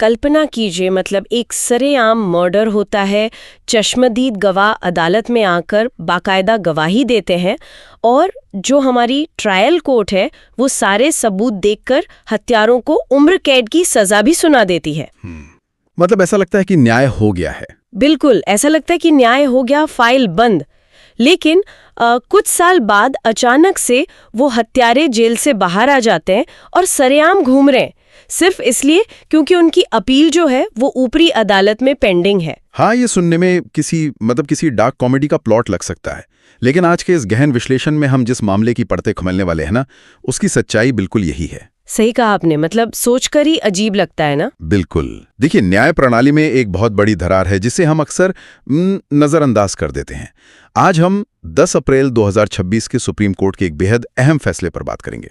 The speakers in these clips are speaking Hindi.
कल्पना कीजिए, मतलब एक सरेआम मर्डर होता है, चश्मदीद गवाह अदालत में आकर बाकायदा गवाही देते हैं और जो हमारी ट्रायल कोर्ट है वो सारे सबूत देखकर हत्यारों को उम्र कैद की सजा भी सुना देती है। मतलब ऐसा लगता है कि न्याय हो गया है। बिल्कुल, ऐसा लगता है कि न्याय हो गया, फाइल बंद। लेकिन कुछ साल बाद अचानक से वो हत्यारे जेल से बाहर आ जाते हैं और सरेआम घूम रहे हैं, सिर्फ इसलिए क्योंकि उनकी अपील जो है वो ऊपरी अदालत में पेंडिंग है। हाँ, ये सुनने में किसी डार्क कॉमेडी का प्लॉट लग सकता है, लेकिन आज के इस गहन विश्लेषण में हम जिस मामले की परतें खुलने वाले हैं ना, उसकी सच्चाई बिल्कुल यही है। सही कहा आपने, मतलब सोचकर ही अजीब लगता है ना। बिल्कुल। देखिए, न्याय प्रणाली में एक बहुत बड़ी दरार है जिसे हम अक्सर नजरअंदाज कर देते हैं। आज हम 10 अप्रैल 2026 के सुप्रीम कोर्ट के एक बेहद अहम फैसले पर बात करेंगे।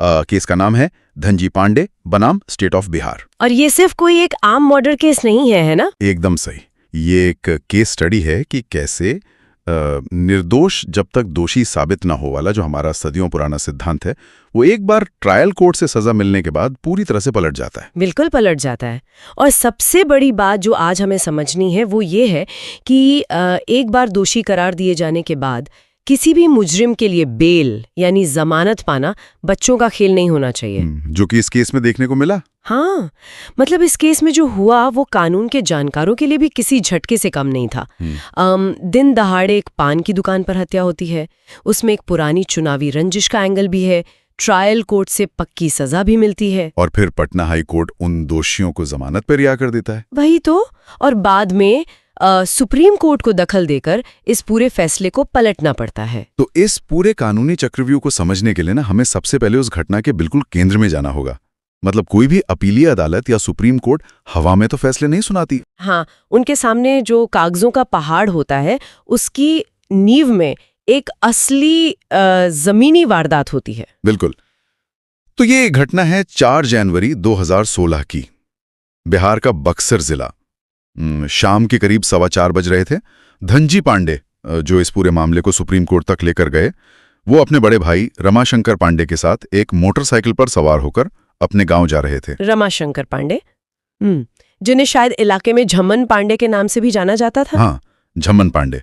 केस का नाम है धनजी पांडे बनाम स्टेट ऑफ बिहार। और ये सिर्फ कोई एक आम मर्डर केस नहीं है ना? एकदम सही। ये एक केस स्टडी है कि कैसे निर्दोष जब तक दोषी साबित ना हो वाला जो हमारा सदियों पुराना सिद्धांत है, वो एक बार ट्रायल कोर्ट से सजा मिलने के बाद पूरी तरह से पलट जाता है। बिल्कुल पलट जाता है। और सबसे बड़ी बात जो आज हमें समझनी है वो ये है कि एक बार दोषी करार दिए जाने के बाद किसी भी मुजरिम के लिए बेल यानी जमानत पाना बच्चों का खेल नहीं होना चाहिए, जो कि इस केस में देखने को मिला। हाँ, मतलब इस केस में जो हुआ वो कानून के जानकारों के लिए भी किसी झटके से कम नहीं था। दिन दहाड़े एक पान की दुकान पर हत्या होती है, उसमें एक पुरानी चुनावी रंजिश का एंगल भी है, ट्रायल कोर्ट से पक्की सजा भी मिलती है, और फिर पटना हाई कोर्ट उन दोषियों को जमानत पर रिहा कर देता है। वही तो। और बाद में सुप्रीम कोर्ट को दखल देकर इस पूरे फैसले को पलटना पड़ता है। तो इस पूरे कानूनी चक्रव्यूह को समझने के लिए ना हमें सबसे पहले उस घटना के बिल्कुल केंद्र में जाना होगा। मतलब कोई भी अपीलीय अदालत या सुप्रीम कोर्ट हवा में तो फैसले नहीं सुनाती। हाँ, उनके सामने जो कागजों का पहाड़ होता है उसकी नींव में एक असली जमीनी वारदात होती है। बिल्कुल। तो ये घटना है 4 जनवरी 2016 की, बिहार का बक्सर जिला। शाम के करीब 4:15 बज रहे थे। धनजी पांडे, जो इस पूरे मामले को सुप्रीम कोर्ट तक लेकर गए, वो अपने बड़े भाई रमाशंकर पांडे के साथ एक मोटरसाइकिल पर सवार होकर अपने गांव जा रहे थे। रमाशंकर पांडे, जिन्हें शायद इलाके में झम्मन पांडे के नाम से भी जाना जाता था। हाँ, झम्मन पांडे।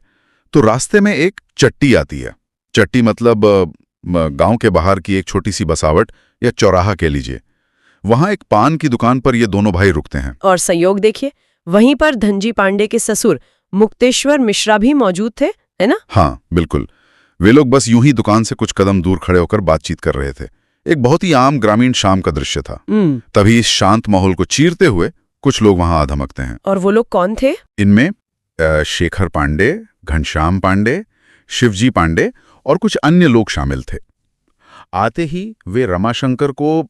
तो रास्ते में एक चट्टी आती है। चट्टी मतलब गांव के बाहर की एक छोटी सी बसावट या चौराहा कह लीजिए। वहां एक पान की दुकान पर ये दोनों भाई रुकते हैं। और संयोग देखिए, वहीं पर धनजी पांडे के ससुर मुक्तेश्वर मिश्रा भी मौजूद थे, है ना? हाँ, बिल्कुल। वे लोग बस यूं ही दुकान से कुछ कदम दूर खड़े होकर बातचीत कर रहे थे। एक बहुत ही आम ग्रामीण शाम का दृश्य था। तभी इस शांत माहौल को चीरते हुए कुछ लोग वहां आ धमकते हैं। और वो लोग कौन थे? इनमें शेखर पांडे, घनश्याम पांडे, शिवजी पांडे और कुछ अन्य लोग शामिल थे। आते ही वे रमाशंकर को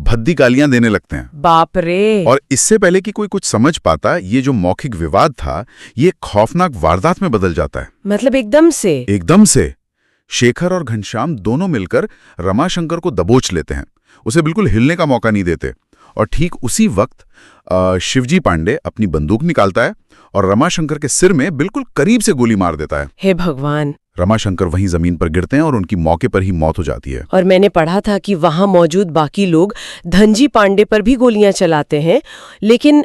भद्दी गालियां देने लगते हैं। बाप रे! और इससे पहले कि कोई कुछ समझ पाता, ये जो मौखिक विवाद था ये खौफनाक वारदात में बदल जाता है। मतलब एकदम से शेखर और घनश्याम दोनों मिलकर रमाशंकर को दबोच लेते हैं, उसे बिल्कुल हिलने का मौका नहीं देते। और ठीक उसी वक्त शिवजी पांडे अपनी बंदूक निकालता है और रमाशंकर के सिर में बिल्कुल करीब से गोली मार देता है। हे भगवान! रमाशंकर वहीं जमीन पर गिरते हैं और उनकी मौके पर ही मौत हो जाती है। और मैंने पढ़ा था कि वहां मौजूद बाकी लोग धनजी पांडे पर भी गोलियां चलाते हैं, लेकिन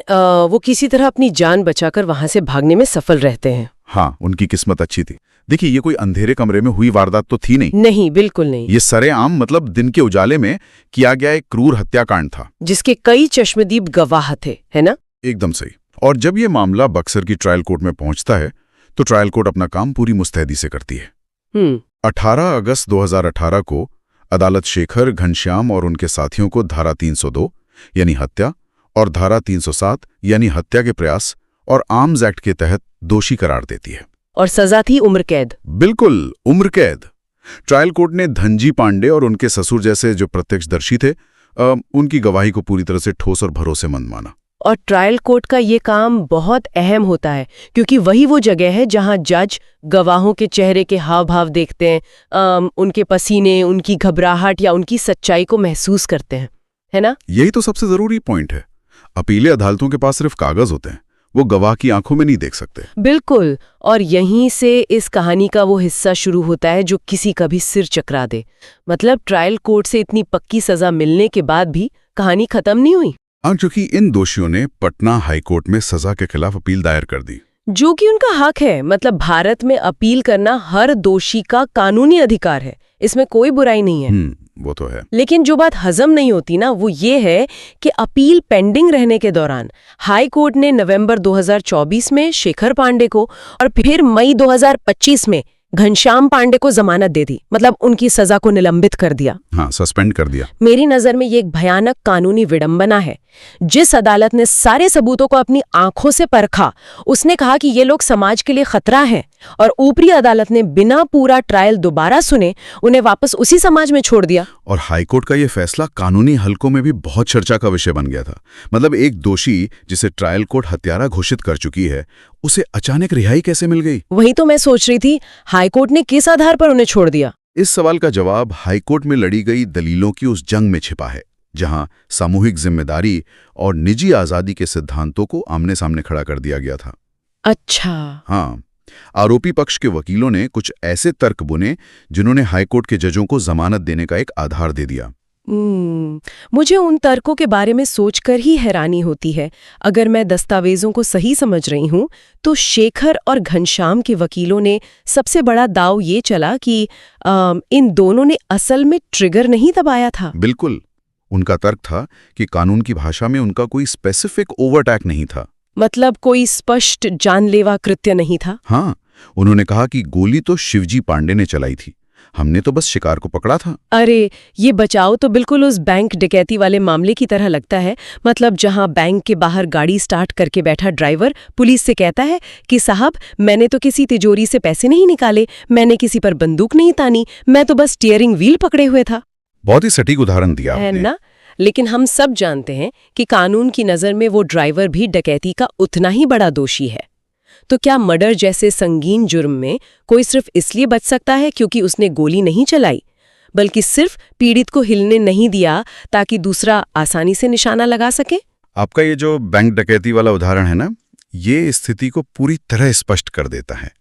वो किसी तरह अपनी जान बचाकर वहां से भागने में सफल रहते हैं। हाँ, उनकी किस्मत अच्छी थी। देखिए, ये कोई अंधेरे कमरे में हुई वारदात तो थी नहीं। नहीं, बिल्कुल नहीं। ये सरेआम मतलब दिन के उजाले में किया गया एक क्रूर हत्याकांड था, जिसके कई चश्मदीद गवाह थे, है ना? एकदम सही। और जब ये मामला बक्सर की ट्रायल कोर्ट में पहुंचता है तो ट्रायल कोर्ट अपना काम पूरी मुस्तैदी से करती है। 18 अगस्त 2018 को अदालत शेखर, घनश्याम और उनके साथियों को धारा 302 यानी हत्या और धारा 307 यानी हत्या के प्रयास और आर्म्स एक्ट के तहत दोषी करार देती है। और सजा थी उम्र कैद। बिल्कुल, उम्र कैद। ट्रायल कोर्ट ने धनजी पांडे और उनके ससुर जैसे जो प्रत्यक्षदर्शी थे, उनकी गवाही को पूरी तरह से ठोस और भरोसेमंद माना। और ट्रायल कोर्ट का ये काम बहुत अहम होता है, क्योंकि वही वो जगह है जहां जज गवाहों के चेहरे के हाव भाव देखते हैं, उनके पसीने, उनकी घबराहट या उनकी सच्चाई को महसूस करते हैं, है ना? यही तो सबसे जरूरी पॉइंट है। अपीलीय अदालतों के पास सिर्फ कागज होते हैं, वो गवाह की आंखों में नहीं देख सकते। बिल्कुल। और यहीं से इस कहानी का वो हिस्सा शुरू होता है जो किसी का भी सिर चकरा दे। मतलब ट्रायल कोर्ट से इतनी पक्की सजा मिलने के बाद भी कहानी खत्म नहीं हुई। क्योंकि इन दोषियों ने पटना हाईकोर्ट में सजा के खिलाफ अपील दायर कर दी, जो कि उनका हक है। मतलब भारत में अपील करना हर दोषी का कानूनी अधिकार है, इसमें कोई बुराई नहीं है। वो तो है। लेकिन जो बात हजम नहीं होती ना, वो ये है कि अपील पेंडिंग रहने के दौरान हाई कोर्ट ने नवंबर 2024 में शेखर पांडे को और फिर मई 2025 में घनश्याम पांडे को जमानत दे दी। मतलब उनकी सजा को निलंबित कर दिया। हाँ, सस्पेंड कर दिया। मेरी नजर में ये एक भयानक कानूनी विडंबना है। जिस अदालत ने सारे सबूतों को अपनी आंखों से परखा, उसने कहा कि ये लोग समाज के लिए खतरा हैं, और ऊपरी अदालत ने बिना पूरा ट्रायल दोबारा सुने उन्हें वापस उसी समाज में छोड़ दिया। और हाईकोर्ट का ये फैसला कानूनी हलकों में भी बहुत चर्चा का विषय बन गया था। मतलब एक दोषी जिसे ट्रायल कोर्ट हत्यारा घोषित कर चुकी है, उसे अचानक रिहाई कैसे मिल गई? वही तो मैं सोच रही थी, हाईकोर्ट ने किस आधार पर उन्हें छोड़ दिया? इस सवाल का जवाब हाईकोर्ट में लड़ी गई दलीलों की उस जंग में छिपा है, जहां सामूहिक जिम्मेदारी और निजी आजादी के सिद्धांतों को आमने सामने खड़ा कर दिया गया था। अच्छा। हाँ, आरोपी पक्ष के वकीलों ने कुछ ऐसे तर्क बुने जिन्होंने हाईकोर्ट के जजों को जमानत देने का एक आधार दे दिया। मुझे उन तर्कों के बारे में सोचकर ही हैरानी होती है। अगर मैं दस्तावेजों को सही समझ रही हूं, तो शेखर और घनश्याम के वकीलों ने सबसे बड़ा दाव ये चला कि इन दोनों ने असल में ट्रिगर नहीं दबाया था। बिल्कुल। उनका तर्क था कि कानून की भाषा में उनका कोई स्पेसिफिक ओवरटैक नहीं था। मतलब कोई स्पष्ट जानलेवा कृत्य नहीं था। हाँ, उन्होंने कहा कि गोली तो शिवजी पांडे ने चलाई थी, हमने तो बस शिकार को पकड़ा था। अरे, ये बचाव तो बिल्कुल उस बैंक डकैती वाले मामले की तरह लगता है। मतलब जहां बैंक के बाहर गाड़ी स्टार्ट करके बैठा ड्राइवर पुलिस से कहता है कि साहब, मैंने तो किसी तिजोरी से पैसे नहीं निकाले, मैंने किसी पर बंदूक नहीं तानी, मैं तो बस स्टीयरिंग व्हील पकड़े हुए था। बहुत ही सटीक उदाहरण दिया है आपने। ना? लेकिन हम सब जानते हैं कि कानून की नजर में वो ड्राइवर भी डकैती का उतना ही बड़ा दोषी है। तो क्या मर्डर जैसे संगीन जुर्म में कोई सिर्फ इसलिए बच सकता है क्योंकि उसने गोली नहीं चलाई, बल्कि सिर्फ पीड़ित को हिलने नहीं दिया ताकि दूसरा आसानी से निशाना लगा सके? आपका ये जो बैंक डकैती वाला उदाहरण है ना, ये स्थिति को पूरी तरह स्पष्ट कर देता है।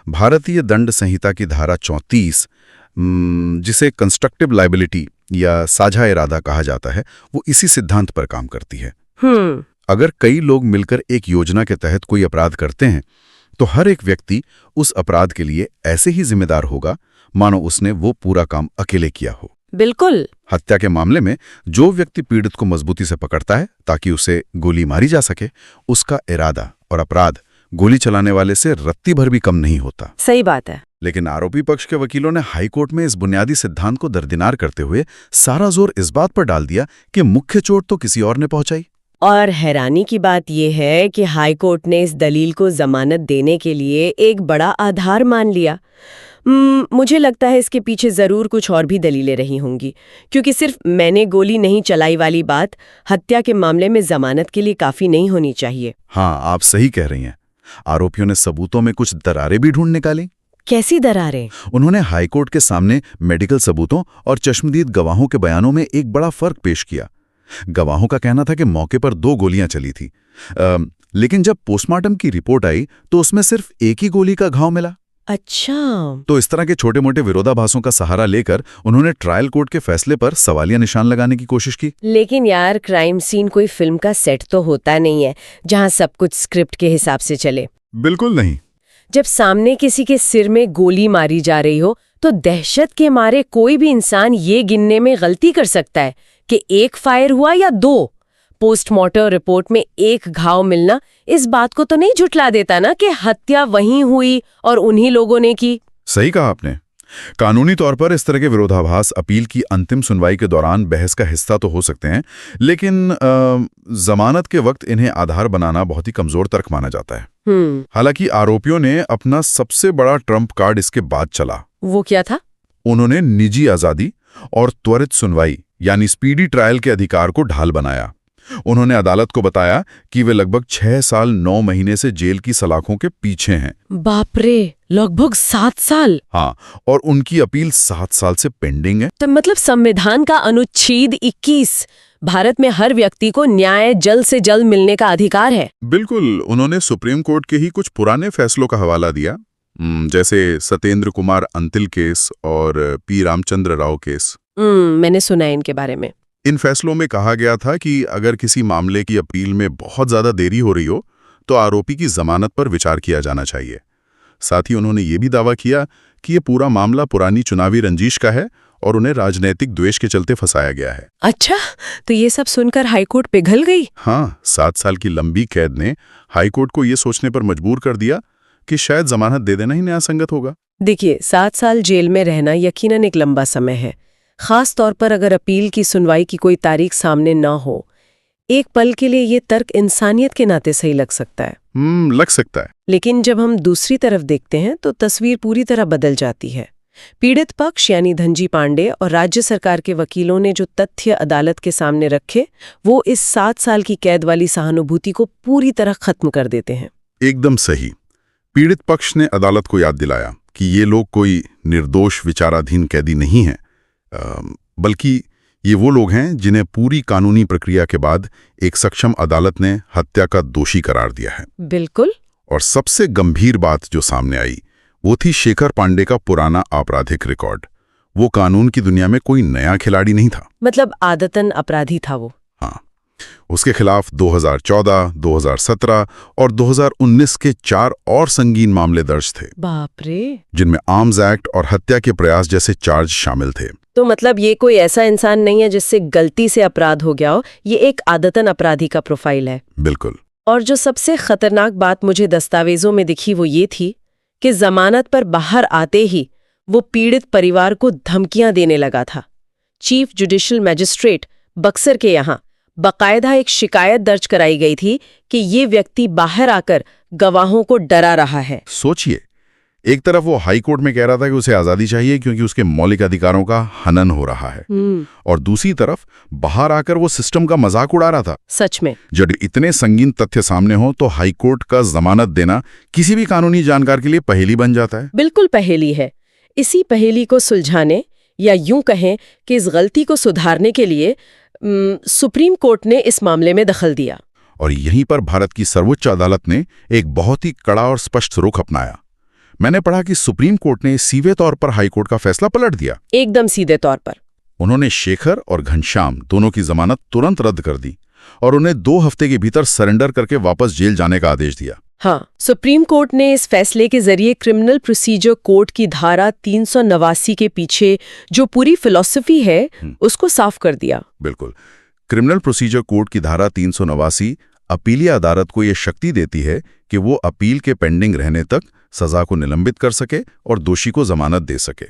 भारतीय दंड संहिता की धारा 34, जिसे कंस्ट्रक्टिव लायबिलिटी या साझा इरादा कहा जाता है, वो इसी सिद्धांत पर काम करती है। अगर कई लोग मिलकर एक योजना के तहत कोई अपराध करते हैं, तो हर एक व्यक्ति उस अपराध के लिए ऐसे ही जिम्मेदार होगा मानो उसने वो पूरा काम अकेले किया हो। बिल्कुल। हत्या के मामले में जो व्यक्ति पीड़ित को मजबूती से पकड़ता है ताकि उसे गोली मारी जा सके, उसका इरादा और अपराध गोली चलाने वाले से रत्ती भर भी कम नहीं होता। सही बात है। लेकिन आरोपी पक्ष के वकीलों ने हाईकोर्ट में इस बुनियादी सिद्धांत को दरकिनार करते हुए सारा जोर इस बात पर डाल दिया कि मुख्य चोट तो किसी और ने पहुंचाई। और हैरानी की बात यह है कि हाईकोर्ट ने इस दलील को जमानत देने के लिए एक बड़ा आधार मान लिया। मुझे लगता है इसके पीछे जरूर कुछ और भी दलीलें रही होंगी, क्योंकि सिर्फ मैंने गोली नहीं चलाई वाली बात हत्या के मामले में जमानत के लिए काफी नहीं होनी चाहिए। हाँ, आप सही कह रही हैं। आरोपियों ने सबूतों में कुछ दरारें भी ढूंढ निकाली। कैसी दरारें? उन्होंने हाईकोर्ट के सामने मेडिकल सबूतों और चश्मदीद गवाहों के बयानों में एक बड़ा फर्क पेश किया। गवाहों का कहना था कि मौके पर 2 गोलियां चली थी, लेकिन जब पोस्टमार्टम की रिपोर्ट आई तो उसमें सिर्फ एक ही गोली का घाव मिला। अच्छा। तो इस तरह के छोटे मोटे विरोधाभासों का सहारा लेकर उन्होंने ट्रायल कोर्ट के फैसले पर सवालिया निशान लगाने की कोशिश की। लेकिन यार, क्राइम सीन कोई फिल्म का सेट तो होता नहीं है जहां सब कुछ स्क्रिप्ट के हिसाब से चले। बिल्कुल नहीं। जब सामने किसी के सिर में गोली मारी जा रही हो तो दहशत के मारे कोई भी इंसान ये गिनने में गलती कर सकता है कि 1 फायर हुआ या 2। पोस्टमार्टम रिपोर्ट में 1 घाव मिलना इस बात को तो नहीं झुठला देता ना कि हत्या वहीं हुई और उन्हीं लोगों ने की। सही कहा आपने। कानूनी तौर पर इस तरह के विरोधाभास अपील की अंतिम सुनवाई के दौरान बहस का हिस्सा तो हो सकते हैं, लेकिन जमानत के वक्त इन्हें आधार बनाना बहुत ही कमजोर तर्क माना जाता है। हालांकि आरोपियों ने अपना सबसे बड़ा ट्रम्प कार्ड इसके बाद चला। वो क्या था? उन्होंने निजी आजादी और त्वरित सुनवाई यानी स्पीडी ट्रायल के अधिकार को ढाल बनाया। उन्होंने अदालत को बताया कि वे लगभग 6 साल 9 महीने से जेल की सलाखों के पीछे हैं। बाप रे, लगभग 7 साल? हाँ, और उनकी अपील 7 साल से पेंडिंग है। तो मतलब संविधान का अनुच्छेद 21, भारत में हर व्यक्ति को न्याय जल्द से जल्द मिलने का अधिकार है। बिल्कुल। उन्होंने सुप्रीम कोर्ट के ही कुछ पुराने फैसलों का हवाला दिया, जैसे सत्येंद्र कुमार अंतिल केस और पी रामचंद्र राव केस। मैंने सुना है इनके बारे में। इन फैसलों में कहा गया था कि अगर किसी मामले की अपील में बहुत ज़्यादा देरी हो रही हो तो आरोपी की जमानत पर विचार किया जाना चाहिए। साथ ही उन्होंने ये भी दावा किया कि ये पूरा मामला पुरानी चुनावी रंजिश का है और उन्हें राजनीतिक द्वेष के चलते फंसाया गया है। अच्छा, तो ये सब सुनकर हाईकोर्ट पिघल गई? हाँ, 7 साल की लंबी कैद ने हाईकोर्ट को ये सोचने पर मजबूर कर दिया कि शायद जमानत दे देना ही न्यायसंगत होगा। देखिए, 7 साल जेल में रहना यकीनन एक लंबा समय है, खास तौर पर अगर अपील की सुनवाई की कोई तारीख सामने ना हो। एक पल के लिए ये तर्क इंसानियत के नाते सही लग सकता है। लग सकता है। लेकिन जब हम दूसरी तरफ देखते हैं तो तस्वीर पूरी तरह बदल जाती है। पीड़ित पक्ष यानी धनजी पांडे और राज्य सरकार के वकीलों ने जो तथ्य अदालत के सामने रखे, वो इस 7 साल की कैद वाली सहानुभूति को पूरी तरह खत्म कर देते हैं। एकदम सही। पीड़ित पक्ष ने अदालत को याद दिलाया कि ये लोग कोई निर्दोष विचाराधीन कैदी नहीं हैं, बल्कि ये वो लोग हैं जिन्हें पूरी कानूनी प्रक्रिया के बाद एक सक्षम अदालत ने हत्या का दोषी करार दिया है। बिल्कुल। और सबसे गंभीर बात जो सामने आई वो थी शेखर पांडे का पुराना आपराधिक रिकॉर्ड। वो कानून की दुनिया में कोई नया खिलाड़ी नहीं था। मतलब आदतन अपराधी था वो। हाँ, उसके खिलाफ 2014, 2017 और 2019 के 4 और संगीन मामले दर्ज थे। बाप रे! जिनमें आर्म्स एक्ट और हत्या के प्रयास जैसे चार्ज शामिल थे। तो मतलब ये कोई ऐसा इंसान नहीं है जिससे गलती से अपराध हो गया हो, ये एक आदतन अपराधी का प्रोफाइल है। बिल्कुल। और जो सबसे खतरनाक बात मुझे दस्तावेजों में दिखी वो ये थी कि जमानत पर बाहर आते ही वो पीड़ित परिवार को धमकियां देने लगा था। चीफ जुडिशियल मैजिस्ट्रेट बक्सर के यहाँ बाकायदा एक शिकायत दर्ज कराई गई थी कि ये व्यक्ति बाहर आकर गवाहों को डरा रहा है। सोचिए, एक तरफ वो हाई कोर्ट में कह रहा था कि उसे आजादी चाहिए क्योंकि उसके मौलिक अधिकारों का हनन हो रहा है, और दूसरी तरफ बाहर आकर वो सिस्टम का मजाक उड़ा रहा था। सच में जब इतने संगीन तथ्य सामने हो तो हाई कोर्ट का जमानत देना किसी भी कानूनी जानकार के लिए पहेली बन जाता है। बिल्कुल पहेली है। इसी पहेली को सुलझाने या यूं कहें कि इस गलती को सुधारने के लिए सुप्रीम कोर्ट ने इस मामले में दखल दिया। और यहीं पर भारत की सर्वोच्च अदालत ने एक बहुत ही कड़ा और स्पष्ट रुख अपनाया। मैंने पढ़ा कि सुप्रीम कोर्ट ने सीधे तौर पर हाई कोर्ट का फैसला पलट दिया। एकदम सीधे तौर पर उन्होंने शेखर और घनश्याम दोनों की जमानत तुरंत रद्द कर दी और उन्हें 2 हफ्ते के भीतर सरेंडर करके वापस जेल जाने का आदेश दिया। हाँ, सुप्रीम कोर्ट ने इस फैसले के जरिए क्रिमिनल प्रोसीजर कोड की धारा 389 के पीछे जो पूरी फिलॉसफी है उसको साफ कर दिया। बिल्कुल। क्रिमिनल प्रोसीजर कोड की धारा 389 अपीलीय अदालत को यह शक्ति देती है कि वो अपील के पेंडिंग रहने तक सजा को निलंबित कर सके और दोषी को जमानत दे सके।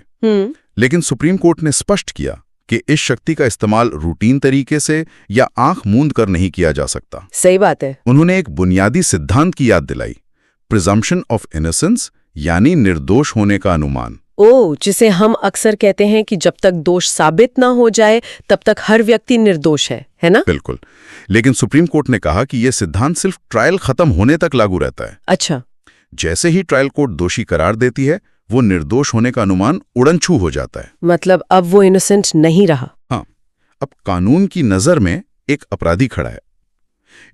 लेकिन सुप्रीम कोर्ट ने स्पष्ट किया कि इस शक्ति का इस्तेमाल रूटीन तरीके से या आंख मूंद कर नहीं किया जा सकता। सही बात है। उन्होंने एक बुनियादी सिद्धांत की याद दिलाई, प्रिजम्पशन ऑफ इनोसेंस, यानी निर्दोष होने का अनुमान। जिसे हम अक्सर कहते हैं कि जब तक दोष साबित ना हो जाए तब तक हर व्यक्ति निर्दोष है ना? बिल्कुल। लेकिन सुप्रीम कोर्ट ने कहा कि यह सिद्धांत सिर्फ ट्रायल खत्म होने तक लागू रहता है। अच्छा। जैसे ही ट्रायल कोर्ट दोषी करार देती है, वो निर्दोष होने का अनुमान उड़नछू हो जाता है। मतलब अब वो इनोसेंट नहीं रहा। हाँ, अब कानून की नजर में एक अपराधी खड़ा है।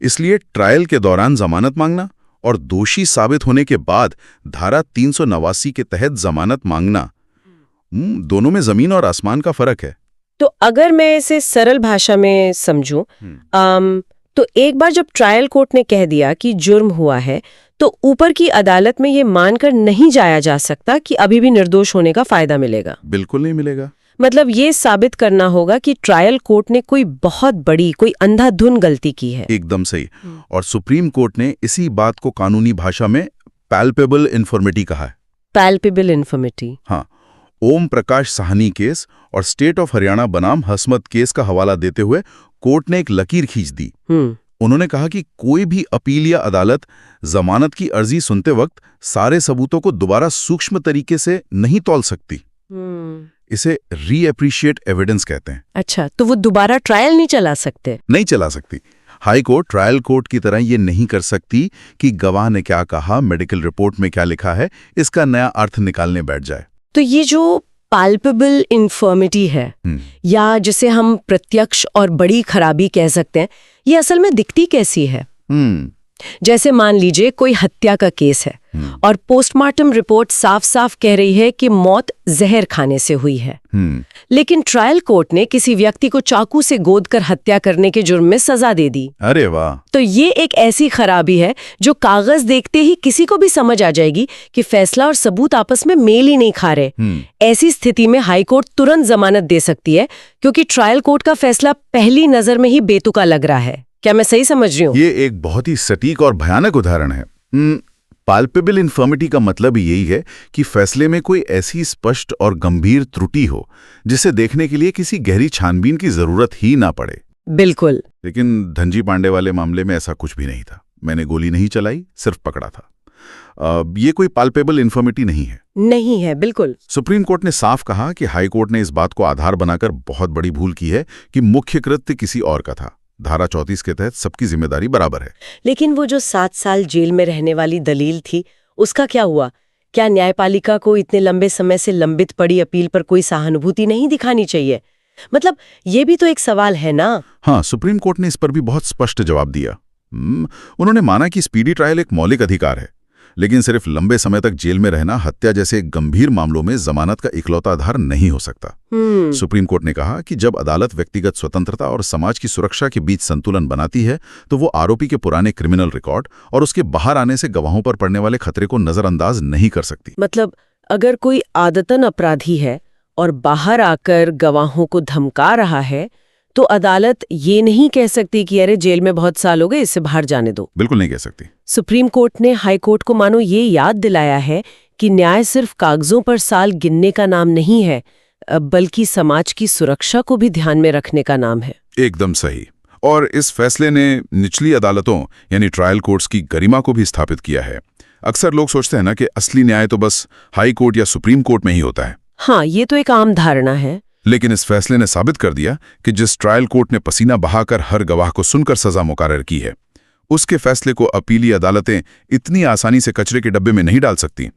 इसलिए ट्रायल के दौरान जमानत मांगना और दोषी साबित होने के बाद धारा 389 के तहत जमानत मांगना, दोनों में जमीन और आसमान का फर्क है। तो अगर मैं इसे सरल भाषा में समझूं, तो एक बार जब ट्रायल कोर्ट ने कह दिया कि जुर्म हुआ है, तो ऊपर की अदालत में ये मानकर नहीं जाया जा सकता कि अभी भी निर्दोष होने का फायदा मिलेगा। बिल्कुल नहीं मिलेगा। मतलब ये साबित करना होगा कि ट्रायल कोर्ट ने कोई बहुत बड़ी, कोई अंधाधुन गलती की है। एकदम सही। और सुप्रीम कोर्ट ने इसी बात को कानूनी भाषा में पैल्पेबल इन्फॉर्मिटी कहा है। Palpable infirmity. हाँ, ओम प्रकाश साहनी केस और स्टेट ऑफ हरियाणा बनाम हसमत केस का हवाला देते हुए कोर्ट ने एक लकीर खींच दी। उन्होंने कहा कि कोई भी अपील या अदालत जमानत की अर्जी सुनते वक्त सारे सबूतों को दोबारा सूक्ष्म तरीके से नहीं तौल सकती। इसे रीएप्रिशिएट एविडेंस कहते हैं। अच्छा, तो वो दोबारा ट्रायल नहीं चला सकते? नहीं चला सकती। हाई कोर्ट ट्रायल कोर्ट की तरह ये नहीं कर सकती कि गवाह ने क्या कहा, मेडिकल रिपोर्ट में क्या लिखा है, इसका नया अर्थ निकालने बैठ जाए। तो ये जो पाल्पेबल इन्फर्मिटी है, या जिसे हम प्रत्यक्ष और बड़ी खराबी कह सकते हैं, ये असल में दिखती कैसी है? जैसे मान लीजिए कोई हत्या का केस है और पोस्टमार्टम रिपोर्ट साफ साफ कह रही है कि मौत जहर खाने से हुई है, लेकिन ट्रायल कोर्ट ने किसी व्यक्ति को चाकू से गोदकर हत्या करने के जुर्म में सजा दे दी। अरे वाह! तो ये एक ऐसी खराबी है जो कागज देखते ही किसी को भी समझ आ जाएगी कि फैसला और सबूत आपस में मेल ही नहीं खा रहे। ऐसी स्थिति में हाई कोर्ट तुरंत जमानत दे सकती है, क्योंकि ट्रायल कोर्ट का फैसला पहली नजर में ही बेतुका लग रहा है। क्या मैं सही समझ रही हूँ? ये एक बहुत ही सटीक और भयानक उदाहरण है। पाल्पेबल इन्फर्मिटी का मतलब यही है कि फैसले में कोई ऐसी स्पष्ट और गंभीर त्रुटि हो जिसे देखने के लिए किसी गहरी छानबीन की जरूरत ही ना पड़े। बिल्कुल। लेकिन धनजी पांडे वाले मामले में ऐसा कुछ भी नहीं था। मैंने गोली नहीं चलाई, सिर्फ पकड़ा था। ये कोई पाल्पेबल इन्फर्मिटी नहीं है। नहीं है, बिल्कुल। सुप्रीम कोर्ट ने साफ कहा कि हाई कोर्ट ने इस बात को आधार बनाकर बहुत बड़ी भूल की है कि मुख्य कृत्य किसी और का था। धारा 34 के तहत सबकी जिम्मेदारी बराबर है। लेकिन वो जो 7 साल जेल में रहने वाली दलील थी, उसका क्या हुआ? क्या न्यायपालिका को इतने लंबे समय से लंबित पड़ी अपील पर कोई सहानुभूति नहीं दिखानी चाहिए? मतलब ये भी तो एक सवाल है ना। हाँ, सुप्रीम कोर्ट ने इस पर भी बहुत स्पष्ट जवाब दिया। उन्होंने माना कि स्पीडी ट्रायल एक मौलिक अधिकार है, लेकिन सिर्फ लंबे समय तक जेल में रहना हत्या जैसे गंभीर मामलों में जमानत का इकलौता आधार नहीं हो सकता। सुप्रीम कोर्ट ने कहा कि जब अदालत व्यक्तिगत स्वतंत्रता और समाज की सुरक्षा के बीच संतुलन बनाती है, तो वो आरोपी के पुराने क्रिमिनल रिकॉर्ड और उसके बाहर आने से गवाहों पर पड़ने वाले खतरे को नजरअंदाज नहीं कर सकती। मतलब अगर कोई आदतन अपराधी है और बाहर आकर गवाहों को धमका रहा है, तो अदालत ये नहीं कह सकती कि अरे जेल में बहुत साल हो गए, इससे बाहर जाने दो। बिल्कुल नहीं कह सकती। सुप्रीम कोर्ट ने हाई कोर्ट को मानो ये याद दिलाया है कि न्याय सिर्फ कागजों पर साल गिनने का नाम नहीं है, बल्कि समाज की सुरक्षा को भी ध्यान में रखने का नाम है। एकदम सही। और इस फैसले ने निचली अदालतों यानी ट्रायल कोर्ट्स की गरिमा को भी स्थापित किया है। अक्सर लोग सोचते हैं ना कि असली न्याय तो बस हाई कोर्ट या सुप्रीम कोर्ट में ही होता है। हाँ, ये तो एक आम धारणा है। लेकिन इस फैसले ने साबित कर दिया कि जिस ट्रायल कोर्ट ने पसीना बहाकर हर गवाह को सुनकर सजा मुकर्रर की है, उसके फैसले को अपीली अदालतें इतनी आसानी से कचरे के डब्बे में नहीं डाल सकती।